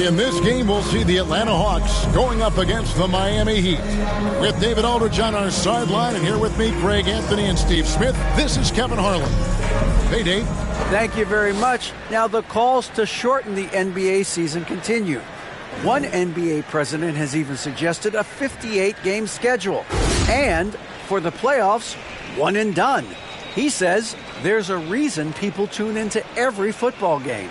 In this game, we'll see the Atlanta Hawks going up against the Miami Heat. With David Aldridge on our sideline, and here with me, Greg Anthony and Steve Smith, this is Kevin Harlan. Hey, Dave. Thank you very much. Now, the calls to shorten the NBA season continue. One NBA president has even suggested a 58-game schedule. And for the playoffs, one and done. He says there's a reason people tune into every football game.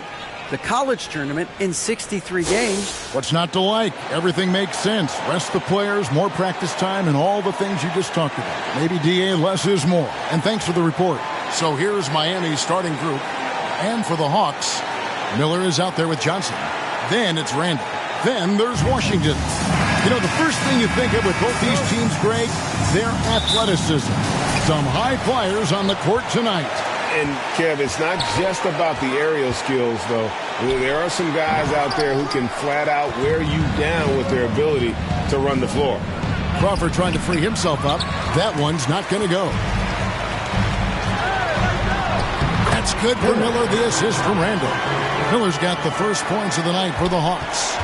The college tournament in 63 games. What's not to like? Everything makes sense. Rest the players, more practice time, and all the things you just talked about. Maybe DA, less is more. And thanks for the report. So here's Miami's starting group. And for the Hawks, Miller is out there with Johnson. Then it's Randall. Then there's Washington. You know, the first thing you think of with both these teams, Greg, their athleticism. Some high flyers on the court tonight. And, Kev, it's not just about the aerial skills, though. There are some guys out there who can flat out wear you down with their ability to run the floor. Crawford trying to free himself up. That one's not going to go. That's good for Miller. The assist from Randall. Miller's got the first points of the night for the Hawks.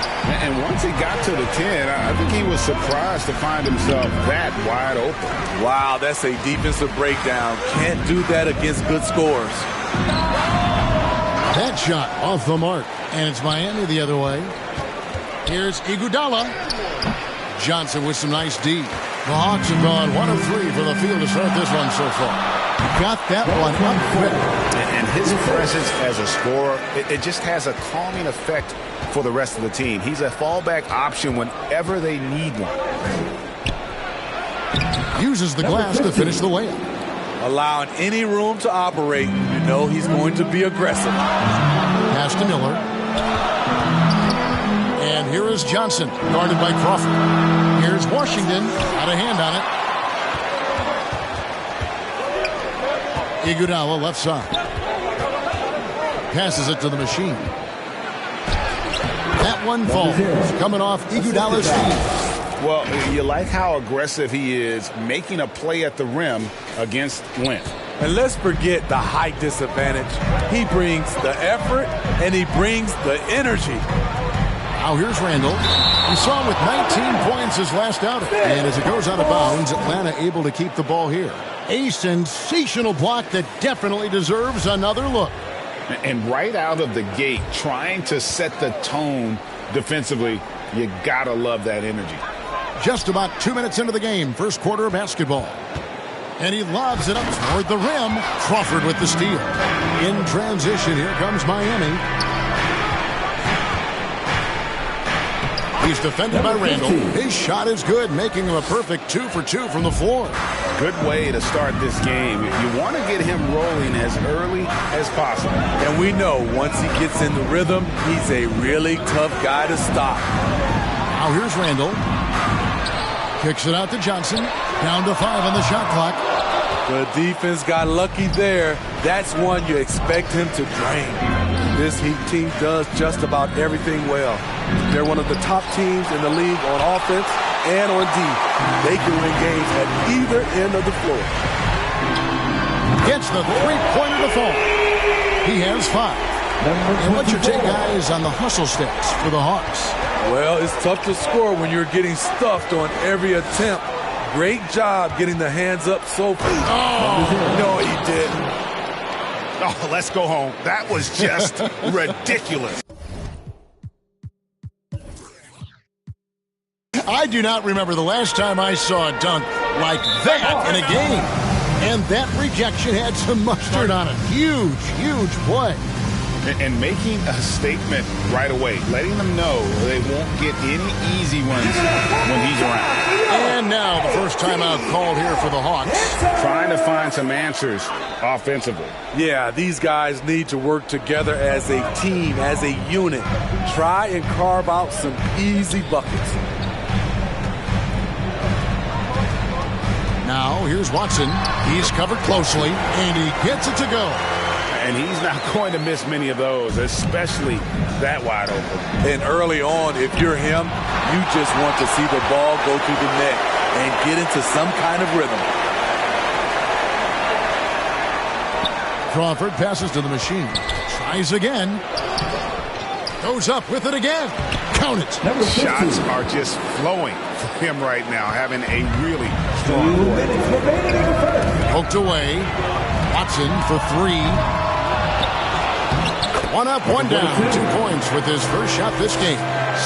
And once he got to the 10, I think he was surprised to find himself that wide open. Wow, that's a defensive breakdown. Can't do that against good scores. That shot off the mark. And it's Miami the other way. Here's Iguodala. Johnson with some nice D. The Hawks have gone 1 of 3 for the field to start this one so far. Got that one up quick. And his presence as a scorer, it just has a calming effect for the rest of the team. He's a fallback option whenever they need one. Uses the glass to finish the layup. Allowing any room to operate, you know he's going to be aggressive. Pass to Miller. And here is Johnson, guarded by Crawford. Here's Washington, got a hand on it. Iguodala left side. Passes it to the machine. That one falls, coming off Iguodala's feet. Well, you like how aggressive he is making a play at the rim against Lent. And let's forget the height disadvantage. He brings the effort, and he brings the energy. Now here's Randall. We saw him with 19 points his last outing. And as it goes out of bounds, Atlanta able to keep the ball here. A sensational block that definitely deserves another look. And right out of the gate, trying to set the tone defensively, you gotta love that energy. Just about 2 minutes into the game, first quarter of basketball. And he lobs it up toward the rim. Crawford with the steal. In transition, here comes Miami. He's defended by Randall. His shot is good, making him a perfect 2 for 2 from the floor. Good way to start this game. You want to get him rolling as early as possible. And we know once he gets in the rhythm, he's a really tough guy to stop. Now here's Randall. Kicks it out to Johnson. Down to 5 on the shot clock. The defense got lucky there. That's one you expect him to drain. This Heat team does just about everything well. They're one of the top teams in the league on offense and on D. They can win games at either end of the floor. Gets the three-pointer to fall. He has 5. And what's your take, guys, on the hustle stats for the Hawks? Well, it's tough to score when you're getting stuffed on every attempt. Great job getting the hands up so far. Oh, no, he didn't. Oh, let's go home. That was just ridiculous. I do not remember the last time I saw a dunk like that in a game. And that rejection had some mustard on it. Huge, huge play. And making a statement right away, letting them know they won't get any easy ones when he's around. And now the first timeout called here for the Hawks. Trying to find some answers offensively. Yeah, these guys need to work together as a team, as a unit. Try and carve out some easy buckets. Now here's Watson. He's covered closely, and he gets it to go. And he's not going to miss many of those, especially that wide open. And early on, if you're him, you just want to see the ball go through the net and get into some kind of rhythm. Crawford passes to the machine. Tries again. Goes up with it again. Count it. Shots are just flowing for him right now, having a really strong quarter. Poked away. Watson for three. One up, one down. 2 points with his first shot this game.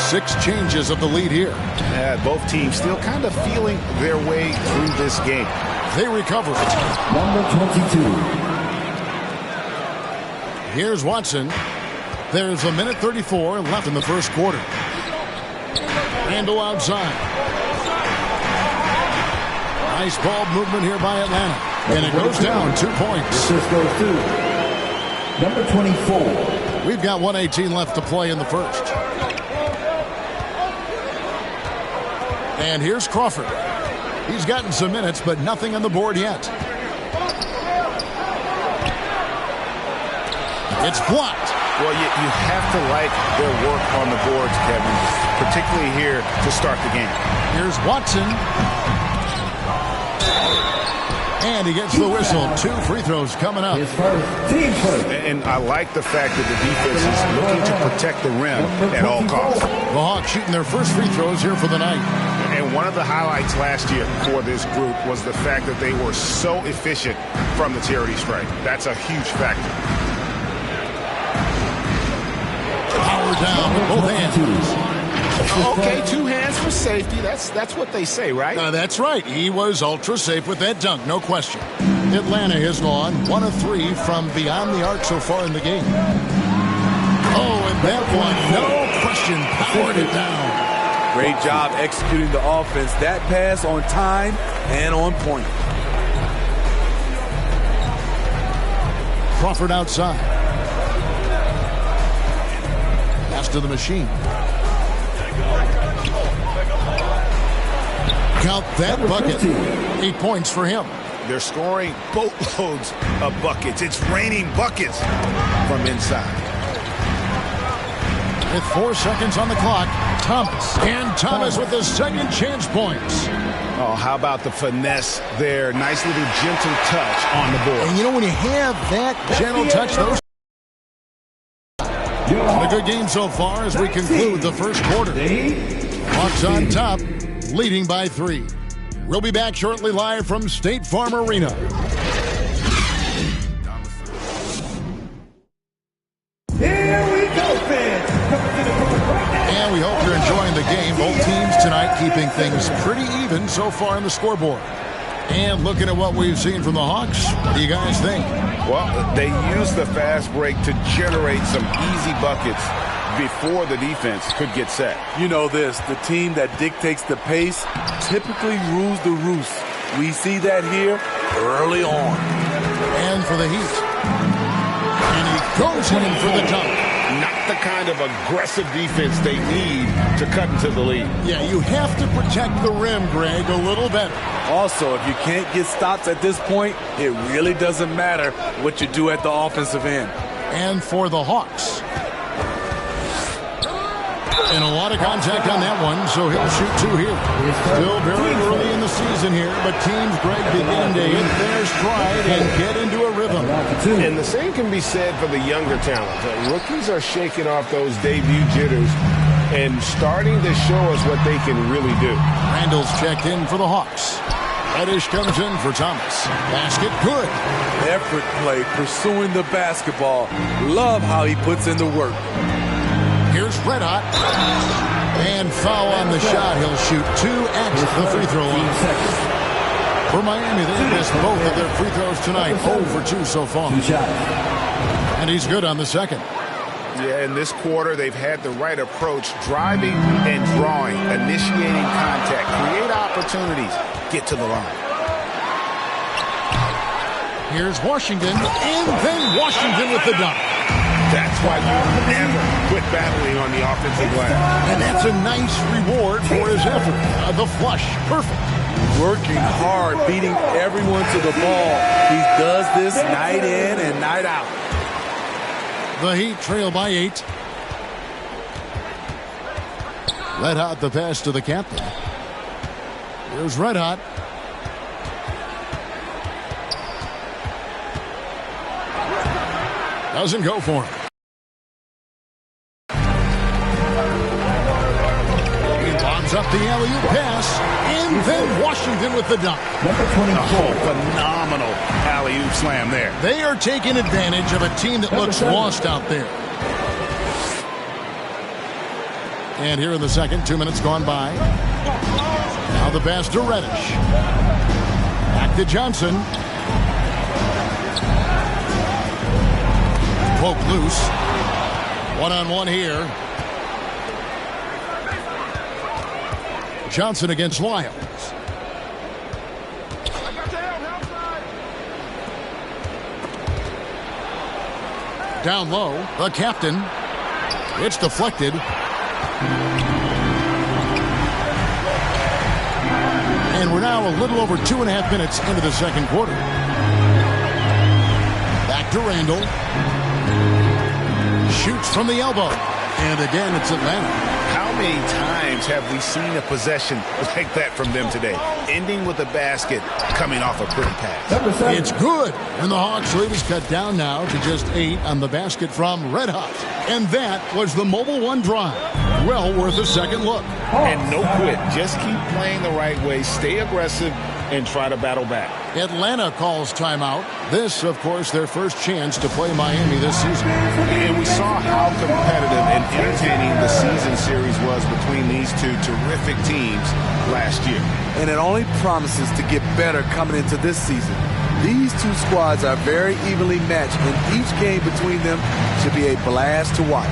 6 changes of the lead here. Both teams still kind of feeling their way through this game. They recover it. Number 22. Here's Watson. There's 1:34 left in the first quarter. Randall outside. Nice ball movement here by Atlanta. And it goes down 2 points. This goes to number 24. We've got 1:18 left to play in the first. And here's Crawford. He's gotten some minutes, but nothing on the board yet. It's blocked. Well, you have to like their work on the boards, Kevin, particularly here to start the game. Here's Watson. And he gets the whistle. 2 free throws coming up. His first, team first. And I like the fact that the defense is looking to protect the rim at all costs. The Hawks shooting their first free throws here for the night. And one of the highlights last year for this group was the fact that they were so efficient from the charity stripe. That's a huge factor. Power down with both hands. Okay, 2 hands for safety. That's what they say, right? That's right. He was ultra safe with that dunk, no question. Atlanta has gone 1 of 3 from beyond the arc so far in the game. Oh, and that one, no question, powered it down. Great job executing the offense. That pass on time and on point. Crawford outside. Pass to the machine. Count that bucket. 8 points for him. They're scoring boatloads of buckets. It's raining buckets from inside. With 4 seconds on the clock, Thomas. And Thomas with the second chance points. Oh, how about the finesse there? Nice little gentle touch on the board. And you know, when you have that gentle touch, those a good game so far as we conclude the first quarter. Hawks on top, leading by 3. We'll be back shortly live from State Farm Arena. Here we go, fans. And we hope you're enjoying the game. Both teams tonight keeping things pretty even so far on the scoreboard. And looking at what we've seen from the Hawks, what do you guys think? Well, they used the fast break to generate some easy buckets before the defense could get set. You know this, the team that dictates the pace typically rules the roost. We see that here early on. And for the Heat. And he goes in for the dunk. Not the kind of aggressive defense they need to cut into the lead. Yeah, you have to protect the rim, Greg, a little better. Also, if you can't get stops at this point, it really doesn't matter what you do at the offensive end. And for the Hawks. And a lot of contact on that one, so he'll shoot 2 here. Still very early in the season here, but teams, Greg, begin to hit their stride and get into a rhythm. And the same can be said for the younger talent. Rookies are shaking off those debut jitters and starting to show us what they can really do. Randall's checked in for the Hawks. Reddish comes in for Thomas. Basket good. Effort play, pursuing the basketball. Love how he puts in the work. Here's Red Hot. And foul on the shot. He'll shoot 2 at the free throw line. For Miami, they missed both of their free throws tonight. 0 for 2 so far. And he's good on the second. Yeah, in this quarter, they've had the right approach, driving and drawing, initiating contact, create opportunities, get to the line. Here's Washington, and then Washington with the dunk. That's why you never quit battling on the offensive glass. And that's a nice reward for his effort. The flush, perfect. Working hard, beating everyone to the ball. He does this night in and night out. The Heat trail by 8. Red Hot the pass to the captain. Here's Red Hot. Doesn't go for him. Sets up the alley-oop pass. And then Washington with the dunk. Number 24. Phenomenal alley-oop slam there. They are taking advantage of a team that looks lost out there. And here in the second, 2 minutes gone by. Now the pass to Reddish. Back to Johnson. Poke loose. One-on-one here. Johnson against Lyles. Down low, the captain. It's deflected. And we're now a little over 2.5 minutes into the second quarter. Back to Randall. Shoots from the elbow. And again, it's Atlanta. How many times have we seen a possession like that from them today? Ending with a basket, coming off a pretty pass. It's good. And the Hawks lead is cut down now to just 8 on the basket from Red Hot. And that was the Mobile One drive. Well worth a second look. And no quit. Just keep playing the right way. Stay aggressive and try to battle back. Atlanta calls timeout. This, of course, their first chance to play Miami this season. And we saw how competitive and entertaining the season series was between these two terrific teams last year. And it only promises to get better coming into this season. These two squads are very evenly matched, and each game between them should be a blast to watch.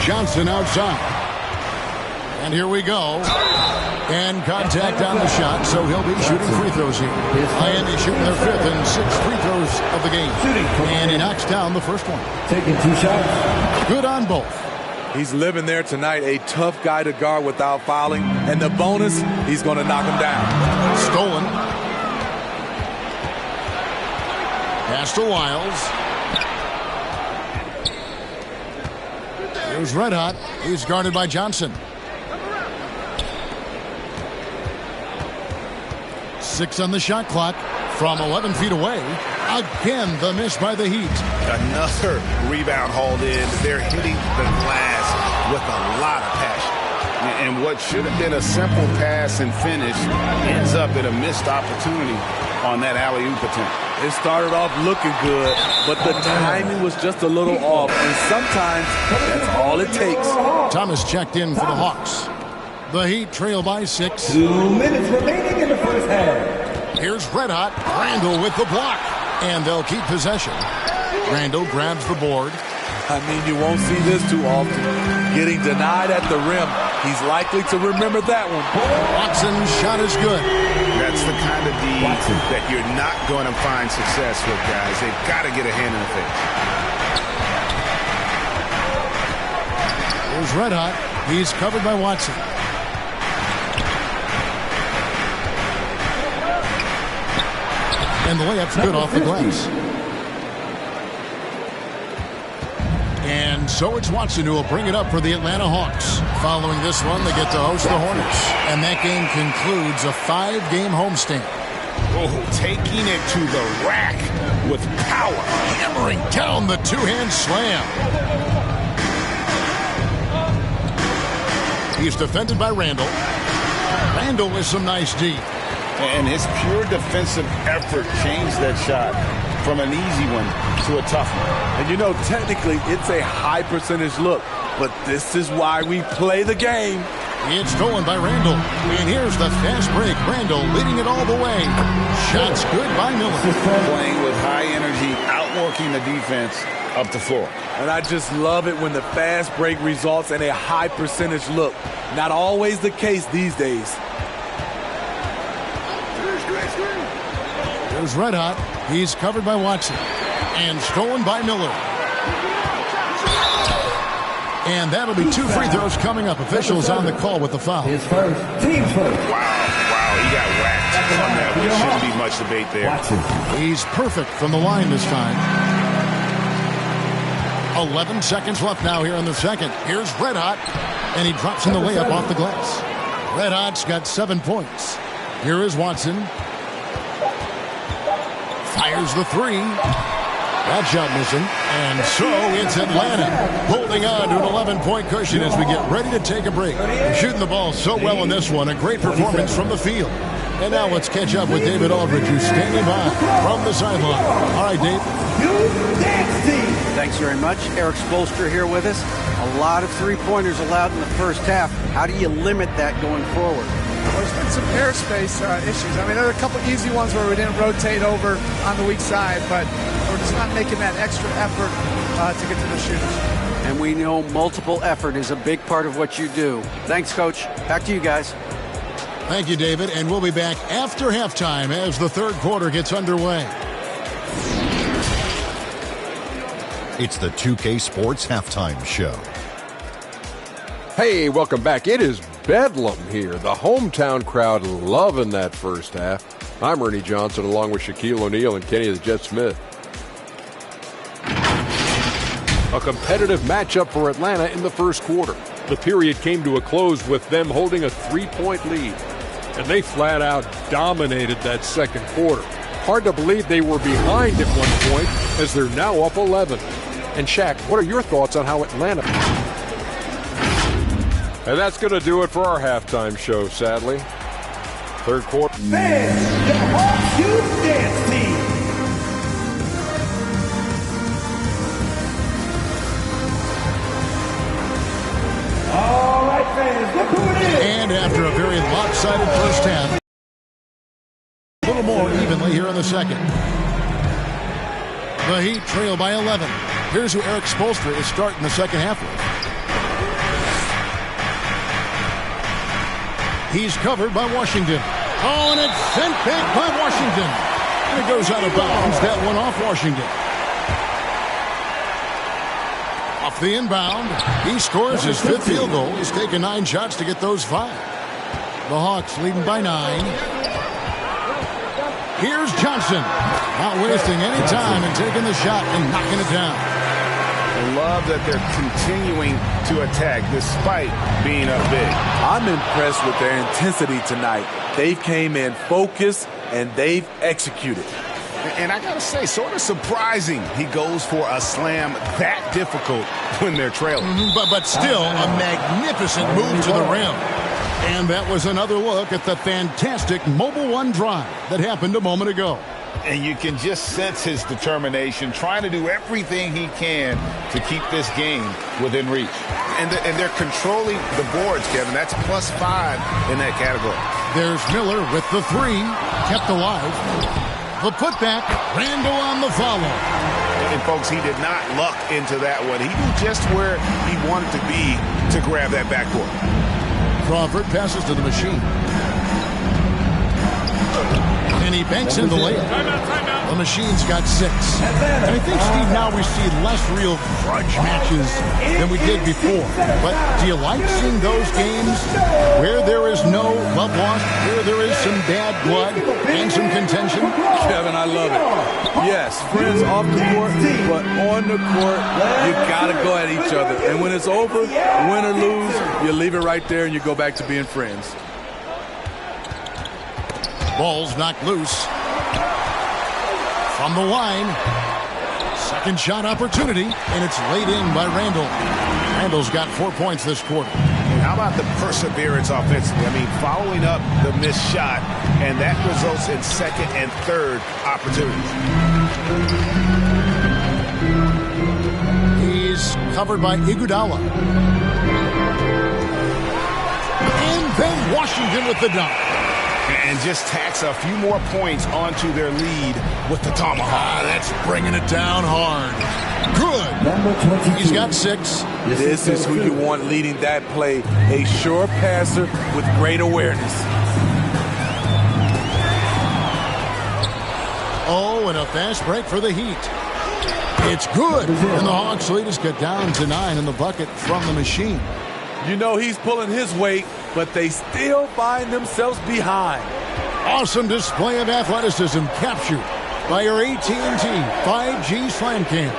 Johnson outside. And here we go. And contact on the shot, so he'll be shooting free throws here. Miami shooting their 5th and 6th free throws of the game. And he knocks down the first one. Taking 2 shots. Good on both. He's living there tonight, a tough guy to guard without fouling. And the bonus, he's going to knock him down. Stolen. Pass to Lyles. Here's Red Hot. He's guarded by Johnson. 6 on the shot clock from 11 feet away. Again, the miss by the Heat. Another rebound hauled in. They're hitting the glass with a lot of passion. And what should have been a simple pass and finish ends up in a missed opportunity on that alley-oop attempt. It started off looking good, but the timing was just a little off. And sometimes that's all it takes. Thomas checked in for the Hawks. The Heat trail by 6. 2 minutes remaining in the first half. Here's Red Hot. Randall with the block. And they'll keep possession. Randall grabs the board. I mean, you won't see this too often. Getting denied at the rim. He's likely to remember that one. Watson's shot is good. That's the kind of D that you're not going to find success with, guys. They've got to get a hand in the face. Here's Red Hot. He's covered by Watson. And the layup's good off the glass. And so it's Watson who will bring it up for the Atlanta Hawks. Following this one, they get to host the Hornets. And that game concludes a 5-game homestand. Oh, taking it to the rack with power. Hammering down the two-hand slam. He's defended by Randall. Randall with some nice D. And his pure defensive effort changed that shot from an easy one to a tough one. And you know, technically, it's a high percentage look, but this is why we play the game. It's stolen by Randall. And here's the fast break. Randall leading it all the way. Shots good by Miller. Playing with high energy, outworking the defense up the floor. And I just love it when the fast break results in a high percentage look. Not always the case these days. There's Red Hot. He's covered by Watson. And stolen by Miller. And that'll be 2 free throws coming up. Officials on the call with the foul. His first, team's first. Wow, he got whacked on that. There shouldn't be much debate there. Watson. He's perfect from the line this time. 11 seconds left now here in the second. Here's Red Hot. And he drops in the layup off the glass. Red Hot's got 7 points. Here is Watson. Fires the three. That shot missing. And so it's Atlanta holding on to an 11-point cushion as we get ready to take a break. Shooting the ball so well in this one. A great performance from the field. And now let's catch up with David Aldridge, who's standing by from the sideline. All right, Dave. Thanks very much. Eric Spoelstra here with us. A lot of three-pointers allowed in the first half. How do you limit that going forward? Well, there's been some airspace issues. I mean, there are a couple easy ones where we didn't rotate over on the weak side, but we're just not making that extra effort to get to the shooters. And we know multiple effort is a big part of what you do. Thanks, Coach. Back to you guys. Thank you, David. And we'll be back after halftime as the third quarter gets underway. It's the 2K Sports Halftime Show. Hey, welcome back. It is Bedlam here. The hometown crowd loving that first half. I'm Ernie Johnson along with Shaquille O'Neal and Kenny the Jet Smith. A competitive matchup for Atlanta in the first quarter. The period came to a close with them holding a 3-point lead. And they flat out dominated that second quarter. Hard to believe they were behind at one point as they're now up 11. And Shaq, what are your thoughts on how Atlanta... And that's going to do it for our halftime show, sadly. Third quarter. Fans, the Hawks Youth Dance Team. All right, fans, look who it is. And after a very lopsided first half, a little more evenly here in the second. The Heat trail by 11. Here's who Eric Spoelstra is starting the second half with. He's covered by Washington. Oh, and it's sent back by Washington. And it goes out of bounds. That one off Washington. Off the inbound. He scores his 5th field goal. He's taken 9 shots to get those 5. The Hawks leading by 9. Here's Johnson. Not wasting any time and taking the shot and knocking it down. I love that they're continuing to attack despite being up big. I'm impressed with their intensity tonight. They came in focused and they've executed. And I got to say, sort of surprising he goes for a slam that difficult when they're trailing. But still a magnificent move to the rim. And that was another look at the fantastic Mobile One drive that happened a moment ago. And you can just sense his determination, trying to do everything he can to keep this game within reach. And they're controlling the boards, Kevin. That's +5 in that category. There's Miller with the 3, kept alive. The putback, Randall on the follow. And folks, he did not luck into that one. He knew just where he wanted to be to grab that backboard. Crawford passes to the machine. And he banks in the layup. The machine's got 6. And I think, Steve, now we see less real grudge matches than we did before. But do you like seeing those games where there is no love lost, where there is some bad blood and some contention? Kevin, I love it. Yes, friends off the court, but on the court, you got to go at each other. And when it's over, win or lose, you leave it right there and you go back to being friends. Ball's knocked loose. From the line. Second shot opportunity, and it's laid in by Randall. Randall's got 4 points this quarter. And how about the perseverance offensively? I mean, following up the missed shot, and that results in second and third opportunities. He's covered by Iguodala. And then Washington with the dunk. and just tacks a few more points onto their lead with the tomahawk. That's bringing it down hard. Good. He's got 6. This is who you want leading that play. A sure passer with great awareness. Oh, and a fast break for the Heat. It's good. And the Hawks lead is cut down to 9 in the bucket from the machine. You know he's pulling his weight, but they still find themselves behind. Awesome display of athleticism captured by your AT&T 5G Slam Cam.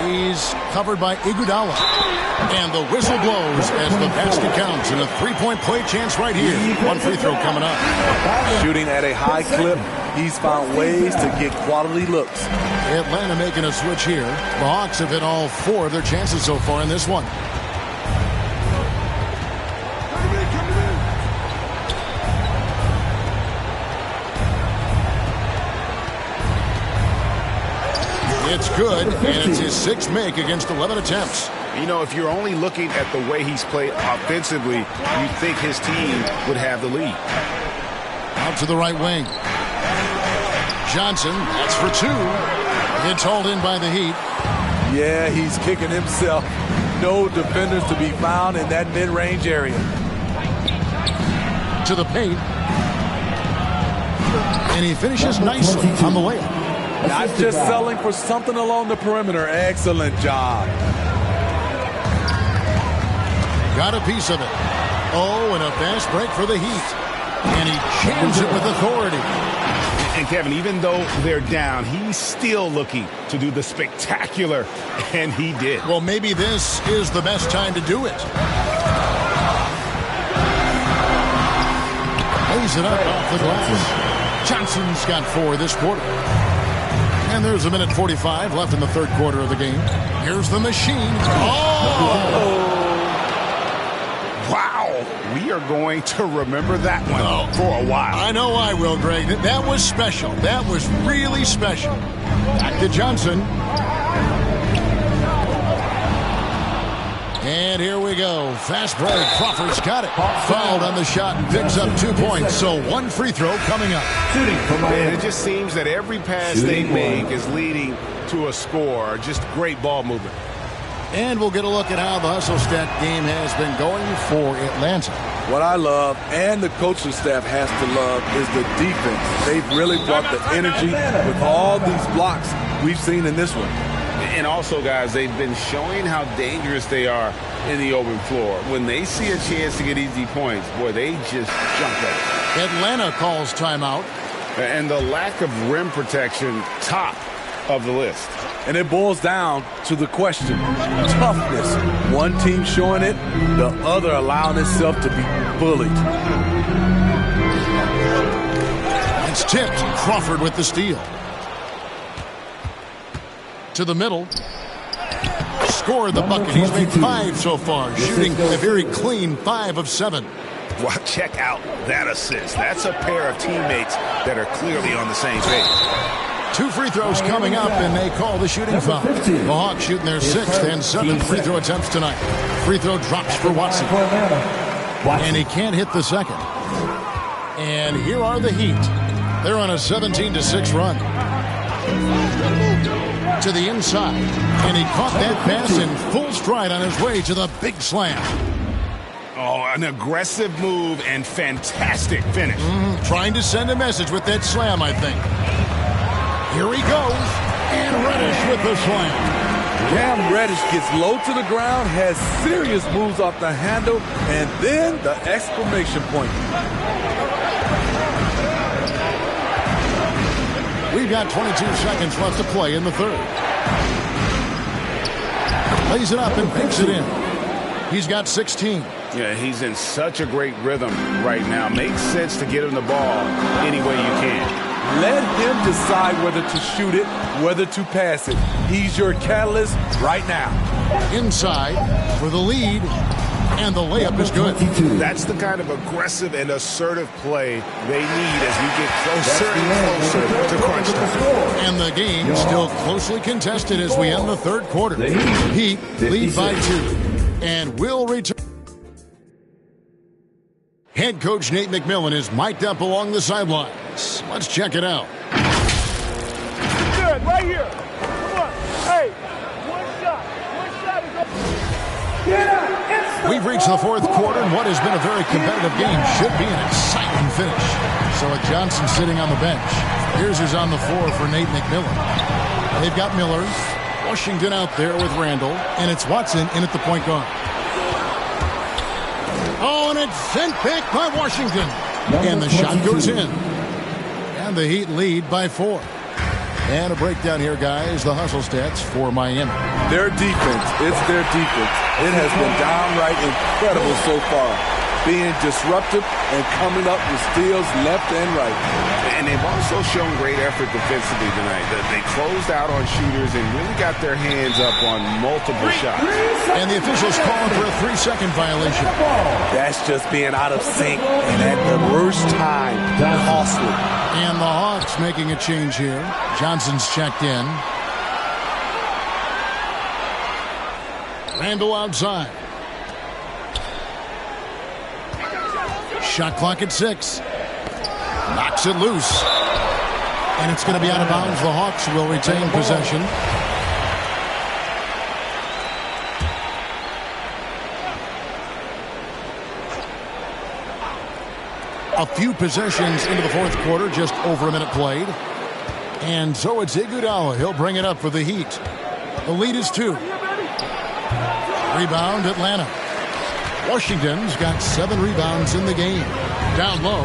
He's covered by Iguodala. And the whistle blows as the basket counts, and a 3-point play chance right here. One free throw coming up. Shooting at a high clip, he's found ways to get quality looks. Atlanta making a switch here. The Hawks have hit all 4 of their chances so far in this one. It's good, and it's his 6th make against 11 attempts. You know, if you're only looking at the way he's played offensively, you'd think his team would have the lead. Out to the right wing. Johnson, that's for 2. It's hauled in by the Heat. Yeah, he's kicking himself. No defenders to be found in that mid-range area. To the paint. And he finishes nicely on the layup. Not just selling for something along the perimeter. Excellent job. Got a piece of it. Oh, and a fast break for the Heat. And he jams it with authority. And Kevin, even though they're down, he's still looking to do the spectacular, and he did. Well, maybe this is the best time to do it. Lays it up off the glass. Johnson's got 4 this quarter. And there's a minute 45 left in the third quarter of the game. Here's the machine. Oh! Wow. We are going to remember that one for a while. I know I will, Greg. That was special. That was really special. Back to Johnson. And here we go. Fast break. Crawford's got it. Fouled on the shot and picks up 2 points. So 1 free throw coming up. And it just seems that every pass they make is leading to a score. Just great ball movement. And we'll get a look at how the Hustle Stat game has been going for Atlanta. What I love, and the coaching staff has to love, is the defense. They've really brought the energy with all these blocks we've seen in this one. And also, guys, they've been showing how dangerous they are in the open floor. When they see a chance to get easy points, boy, they just jump at it. Atlanta calls timeout. And the lack of rim protection, top of the list. And it boils down to the question, toughness. One team showing it, the other allowing itself to be bullied. It's tipped. Crawford with the steal. To the middle. Scored the bucket. He's made 5 so far, shooting a very clean 5 of 7. Well, check out that assist. That's a pair of teammates that are clearly on the same page. 2 free throws coming up, and they call the shooting foul. The Hawks shooting their 6th and 7th free throw attempts tonight. Free throw drops for Watson. And he can't hit the second. And here are the Heat. They're on a 17-6 run. To the inside. And he caught that pass in full stride on his way to the big slam. Oh, an aggressive move and fantastic finish. Trying to send a message with that slam, I think. Here he goes, and Reddish with the slam. Cam Reddish gets low to the ground, has serious moves off the handle, and then the exclamation point. We've got 22 seconds left to play in the third. Lays it up and picks it in. He's got 16. Yeah, he's in such a great rhythm right now. Makes sense to get him the ball any way you can. Let him decide whether to shoot it, whether to pass it. He's your catalyst right now. Inside for the lead, and the layup is good. That's the kind of aggressive and assertive play they need as we get closer and closer to crunch time. And the game still closely contested as we end the third quarter. Heat lead by 2, and will return. Head coach Nate McMillan is mic'd up along the sidelines. Let's check it out. Good, right here. Come on. Hey, one shot. One shot is over. We've reached the fourth quarter, and what has been a very competitive game should be an exciting finish. So with Johnson sitting on the bench, here's who's on the floor for Nate McMillan. They've got Miller, Washington out there with Randall, and it's Watson in at the point guard. Oh, and it's sent back by Washington. And the shot goes in. And the Heat lead by 4. And a breakdown here, guys. The hustle stats for Miami. Their defense, it's their defense. It has been downright incredible so far. Being disruptive and coming up with steals left and right. And they've also shown great effort defensively tonight. They closed out on shooters and really got their hands up on multiple shots. And the officials calling for a 3-second violation. That's just being out of sync and at the worst time. Costly. And the Hawks making a change here. Johnson's checked in. Randall outside. Shot clock at 6. Knocks it loose. And it's going to be out of bounds. The Hawks will retain possession. A few possessions into the fourth quarter, just over a minute played. And so it's Iguodala. He'll bring it up for the Heat. The lead is 2. Rebound, Atlanta. Washington's got 7 rebounds in the game. Down low.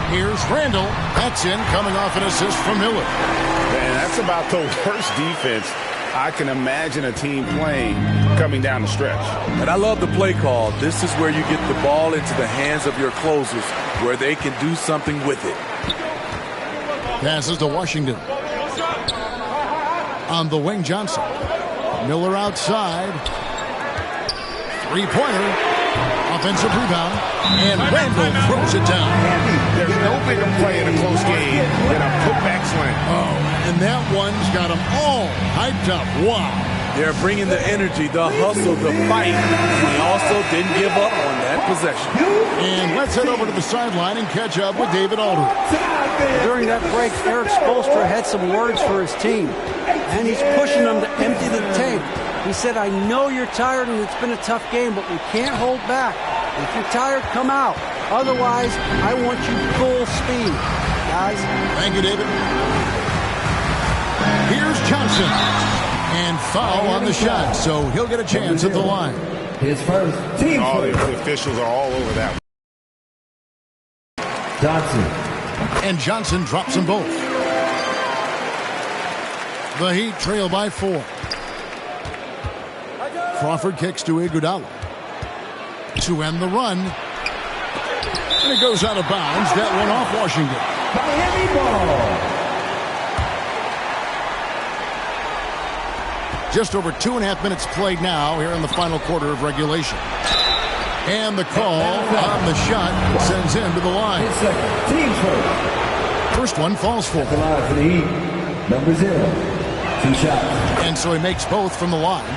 Here's Randall. That's in, coming off an assist from Miller. And that's about the worst defense I can imagine a team playing coming down the stretch. And I love the play call. This is where you get the ball into the hands of your closers, where they can do something with it. Passes to Washington. On the wing, Johnson. Miller outside. Three-pointer. Offensive rebound. And Randall throws it down. There's no bigger play in a close game than a putback slam. Oh, and that one's got them all hyped up. Wow. They're bringing the energy, the hustle, the fight. He also didn't give up on that possession. And let's head over to the sideline and catch up with David Aldridge. During that break, Eric Spoelstra had some words for his team, and he's pushing them to empty the tank. He said, I know you're tired and it's been a tough game, but we can't hold back. If you're tired, come out. Otherwise, I want you full speed, guys. Thank you, David. Here's Johnson. And foul on the shot, so he'll get a chance at the line. His first team. All the officials are all over that. Johnson. And Johnson drops them both. The Heat trail by 4. Crawford kicks to Iguodala to end the run. And it goes out of bounds. That one off Washington. Miami ball. Just over 2.5 minutes played now here in the final quarter of regulation. And the call on the shot sends him to the line. Team first one falls for the line for the Heat. Number 0. 2 shots. And so he makes both from the line.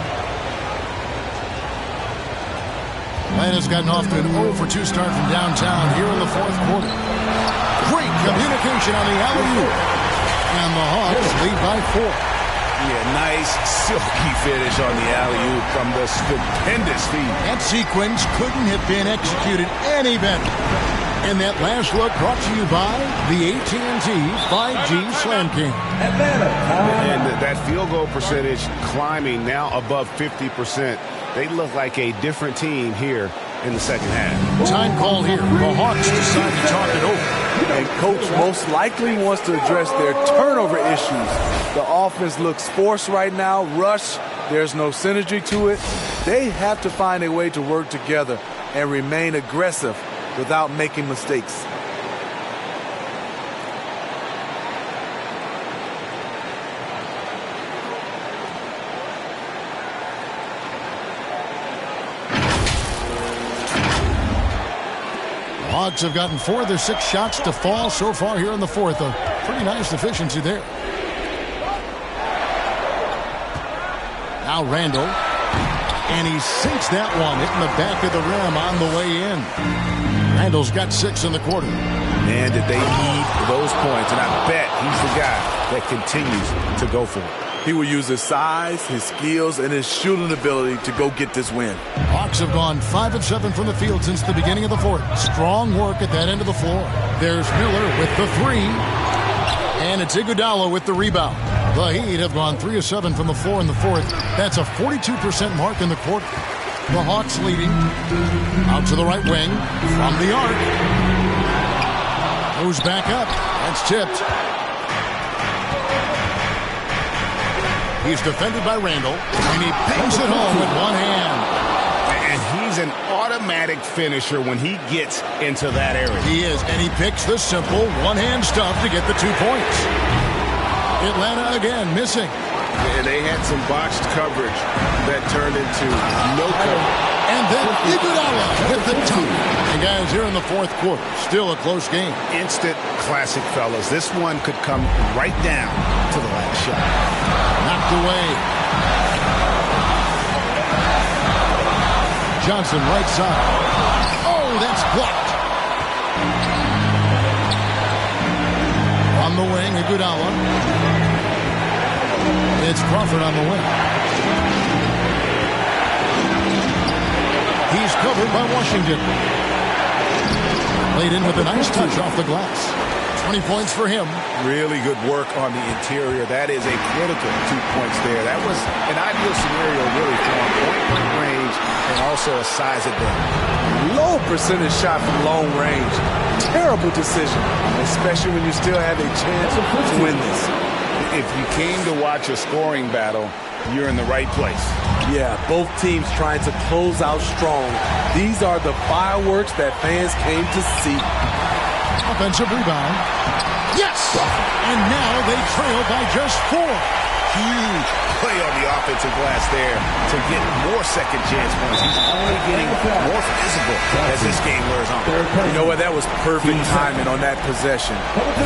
Atlanta's gotten off to an 0 for 2 start from downtown here in the fourth quarter. Great communication on the alley-oop. And the Hawks lead by 4. Yeah, nice silky finish on the alley-oop from the stupendous feed. That sequence couldn't have been executed any better. And that last look brought to you by the AT&T 5G Slam King. And that field goal percentage climbing now above 50%. They look like a different team here in the second half. Time call here. The Hawks decide to talk it over. And coach most likely wants to address their turnover issues. The offense looks forced right now, rush. There's no synergy to it. They have to find a way to work together and remain aggressive without making mistakes. Hawks have gotten 4 of their 6 shots to fall so far here in the fourth. A pretty nice efficiency there. Now Randall And he sinks that one, hitting the back of the rim on the way in. Randall's got 6 in the quarter. Man, did they need those points. And I bet he's the guy that continues to go for it. He will use his size, his skills, and his shooting ability to go get this win. Hawks have gone 5 of 7 from the field since the beginning of the fourth. Strong work at that end of the floor. There's Miller with the 3. And it's Iguodala with the rebound. The Heat have gone 3 of 7 from the floor in the fourth. That's a 42% mark in the quarter. The Hawks leading. Out to the right wing. From the arc. Goes back up. That's tipped. He's defended by Randall, and he pings it home with one hand. And he's an automatic finisher when he gets into that area. He is, and he picks the simple one-hand stuff to get the 2 points. Atlanta again missing. And they had some botched coverage that turned into no coverage. And then Iguodala with the dunk. And guys, here in the fourth quarter, still a close game. Instant classic, fellas. This one could come right down to the last shot. Knocked away. Johnson right side. Oh, that's blocked. On the wing, Iguodala. It's Crawford on the wing. He's covered by Washington. Laid in with a nice touch off the glass. 20 points for him. Really good work on the interior. That is a critical 2 points there. That was an ideal scenario really for point range and also a size advantage. Low percentage shot from long range. Terrible decision, especially when you still have a chance to win this. If you came to watch a scoring battle, you're in the right place. Yeah, both teams trying to close out strong. These are the fireworks that fans came to see. Offensive rebound. Yes! And now they trail by just 4. Huge play on the offensive glass there to get more second chance points. He's only getting more physical as this game wears on. You know what? That was perfect timing on that possession.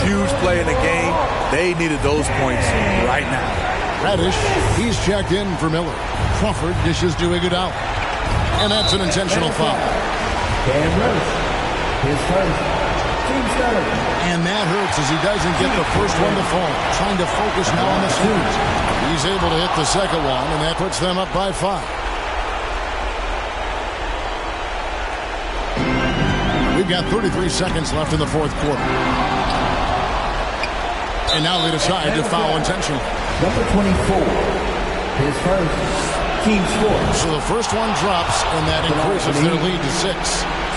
Huge play in the game. They needed those points right now. Radish, he's checked in for Miller. Crawford dishes to Iguodala. And that's an intentional foul. Cam Reddish, his first. And that hurts as he doesn't get the first one to fall. Trying to focus now on the series. He's able to hit the second one, and that puts them up by 5. We've got 33 seconds left in the fourth quarter. And now they decide to foul intentionally. Number 24, his first, team score. So the first one drops, and that increases their lead to 6.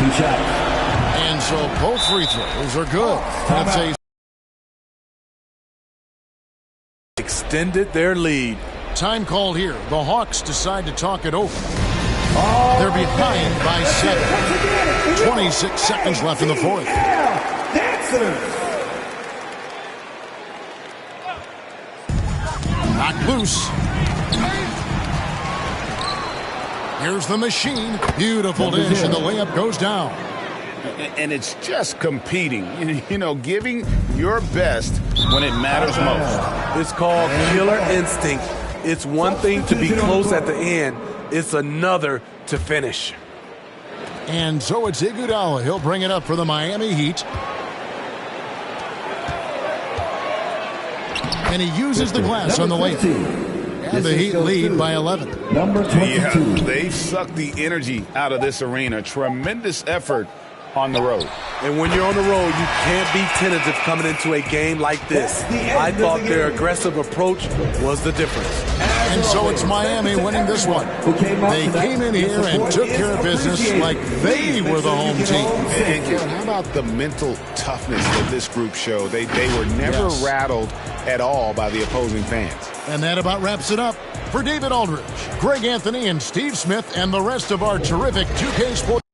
2 shots. And so both free throws are good. That's a extended their lead. time called here. The Hawks decide to talk it over. They're behind by 7. 26 seconds left in the fourth. Knocked loose. Here's the machine. Beautiful dish, and the layup goes down. And it's just competing, you know, giving your best when it matters most. It's called killer instinct. It's one thing to be close at the end. It's another to finish. And so it's Iguodala. He'll bring it up for the Miami Heat. And he uses the glass on the layup. And the Heat lead by 11. Number 22. Yeah, they've sucked the energy out of this arena. Tremendous effort on the road. And when you're on the road, you can't be tentative coming into a game like this. I thought their aggressive approach was the difference. And so it's Miami winning this one. They came in here and took care of business like they were the home team. And Kevin, how about the mental toughness that this group showed? They were never rattled at all by the opposing fans. And that about wraps it up. For David Aldridge, Greg Anthony, and Steve Smith, and the rest of our terrific 2K Sports